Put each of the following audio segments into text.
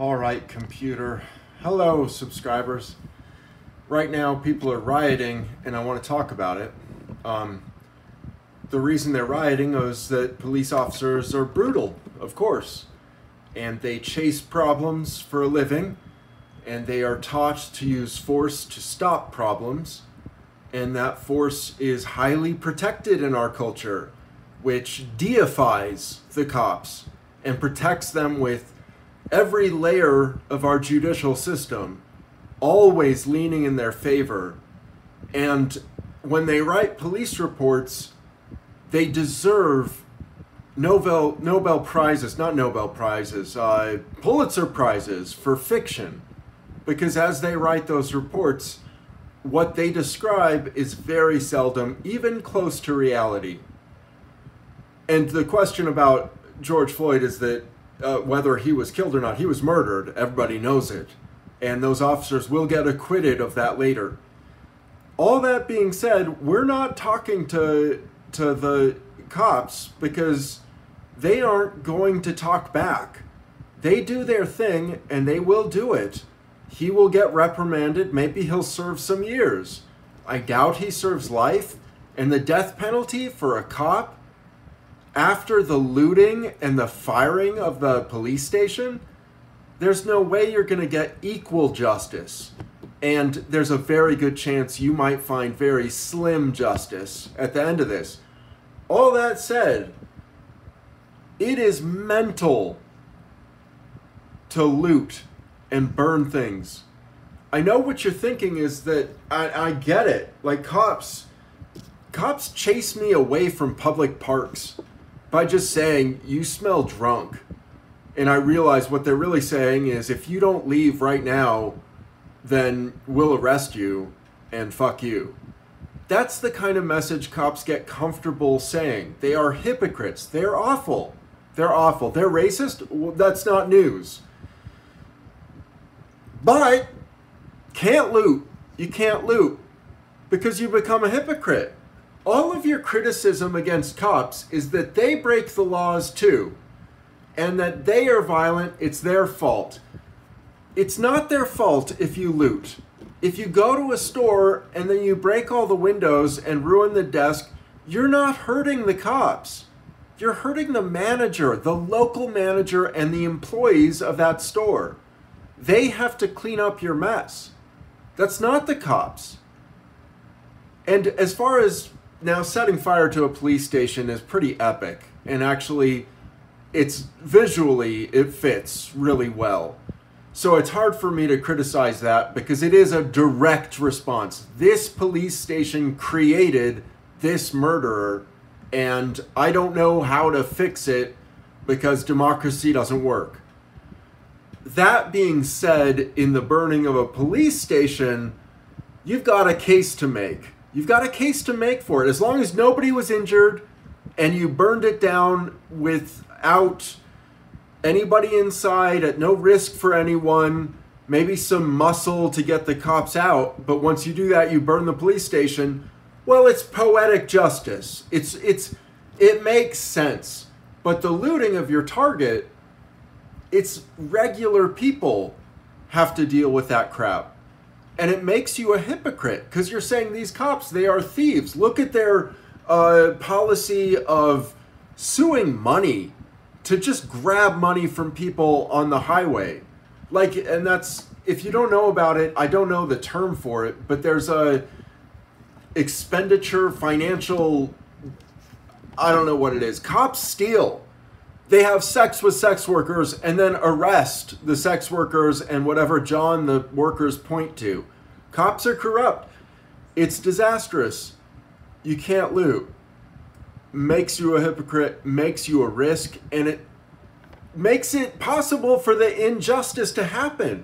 All right, computer. Hello, subscribers. Right now, people are rioting, and I want to talk about it. The reason they're rioting is that police officers are brutal, of course, and they chase problems for a living, and they are taught to use force to stop problems, and that force is highly protected in our culture, which deifies the cops and protects them with every layer of our judicial system, always leaning in their favor. And when they write police reports, they deserve Nobel Prizes, not Nobel Prizes, Pulitzer Prizes for fiction. Because as they write those reports, what they describe is very seldom even close to reality. And the question about George Floyd is that whether he was killed or not, he was murdered. Everybody knows it. And those officers will get acquitted of that later. All that being said, we're not talking to the cops because they aren't going to talk back. They do their thing and they will do it. He will get reprimanded. Maybe he'll serve some years. I doubt he serves life. And the death penalty for a cop after the looting and the firing of the police station, there's no way you're going to get equal justice. And there's a very good chance you might find very slim justice at the end of this. All that said, it is mental to loot and burn things. I know what you're thinking is that I get it. Like cops chase me away from public parks by just saying, you smell drunk. And I realize what they're really saying is, if you don't leave right now, then we'll arrest you and fuck you. That's the kind of message cops get comfortable saying. They are hypocrites. They're awful. They're awful. They're racist? Well, that's not news. But can't loot. You can't loot because you become a hypocrite. All of your criticism against cops is that they break the laws too, and that they are violent. It's their fault. It's not their fault if you loot. If you go to a store and then you break all the windows and ruin the desk, you're not hurting the cops. You're hurting the manager, the local manager, and the employees of that store. They have to clean up your mess. That's not the cops. And as far as now, setting fire to a police station is pretty epic, and actually, it fits really well. So it's hard for me to criticize that because it is a direct response. This police station created this murderer, and I don't know how to fix it because democracy doesn't work. That being said, in the burning of a police station, you've got a case to make. You've got a case to make for it. As long as nobody was injured and you burned it down without anybody inside, at no risk for anyone, maybe some muscle to get the cops out, but once you do that, you burn the police station, well, it's poetic justice. It makes sense. But the looting of your target, it's regular people have to deal with that crap. And it makes you a hypocrite because you're saying these cops, they are thieves. Look at their policy of suing money to just grab money from people on the highway. And that's, if you don't know about it, I don't know the term for it, but there's a expenditure, financial, I don't know what it is. Cops steal. They have sex with sex workers and then arrest the sex workers and whatever John the workers point to. Cops are corrupt. It's disastrous. You can't loot. Makes you a hypocrite, makes you a risk, and it makes it possible for the injustice to happen.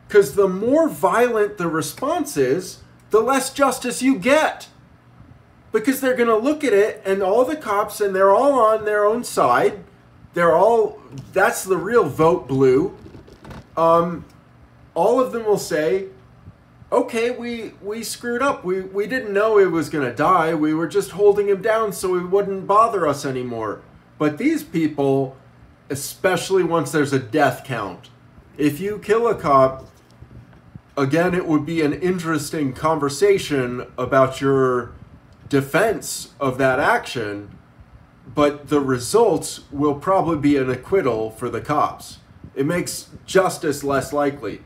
Because the more violent the response is, the less justice you get. Because they're going to look at it and all the cops, and they're all on their own side. That's the real vote blue. All of them will say, okay, we screwed up. We didn't know he was going to die. We were just holding him down so he wouldn't bother us anymore. But these people, especially once there's a death count, If you kill a cop, again, it would be an interesting conversation about your defense of that action, but the results will probably be an acquittal for the cops. It makes justice less likely.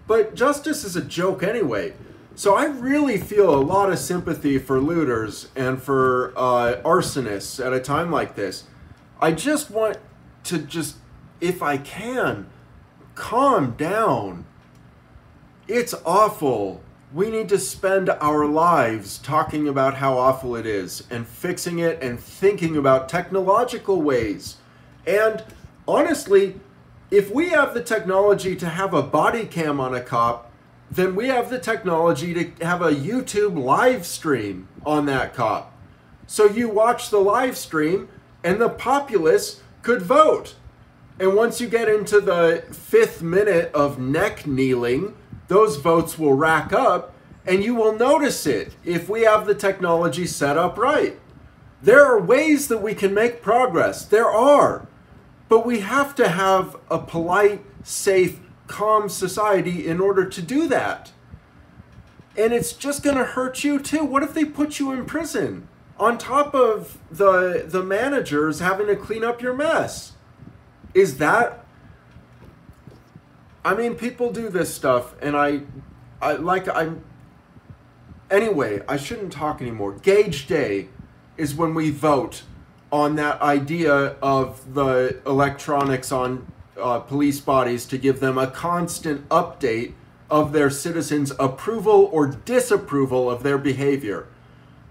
But justice is a joke anyway. So I really feel a lot of sympathy for looters and for arsonists at a time like this. I just want to if I can, calm down. It's awful. We need to spend our lives talking about how awful it is and fixing it and thinking about technological ways. And honestly, if we have the technology to have a body cam on a cop, then we have the technology to have a YouTube live stream on that cop. So you watch the live stream and the populace could vote. And once you get into the 5th minute of neck kneeling, those votes will rack up and you will notice it if we have the technology set up right. There are ways that we can make progress. There are. But we have to have a polite, safe, calm society in order to do that. And it's just going to hurt you too. What if they put you in prison on top of the managers having to clean up your mess? Is that... I mean, people do this stuff, and anyway, I shouldn't talk anymore. Gauge Day is when we vote on that idea of the electronics on police bodies to give them a constant update of their citizens' approval or disapproval of their behavior.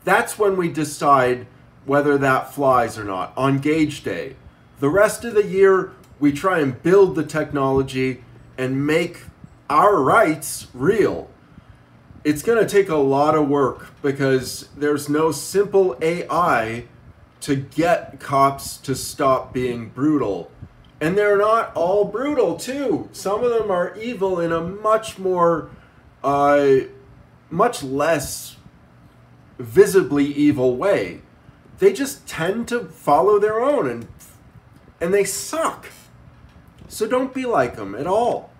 That's when we decide whether that flies or not, on Gauge Day. The rest of the year, we try and build the technology and make our rights real. It's going to take a lot of work because there's no simple AI to get cops to stop being brutal. And they're not all brutal too. Some of them are evil in a much more, much less visibly evil way. They just tend to follow their own and they suck. So don't be like them at all.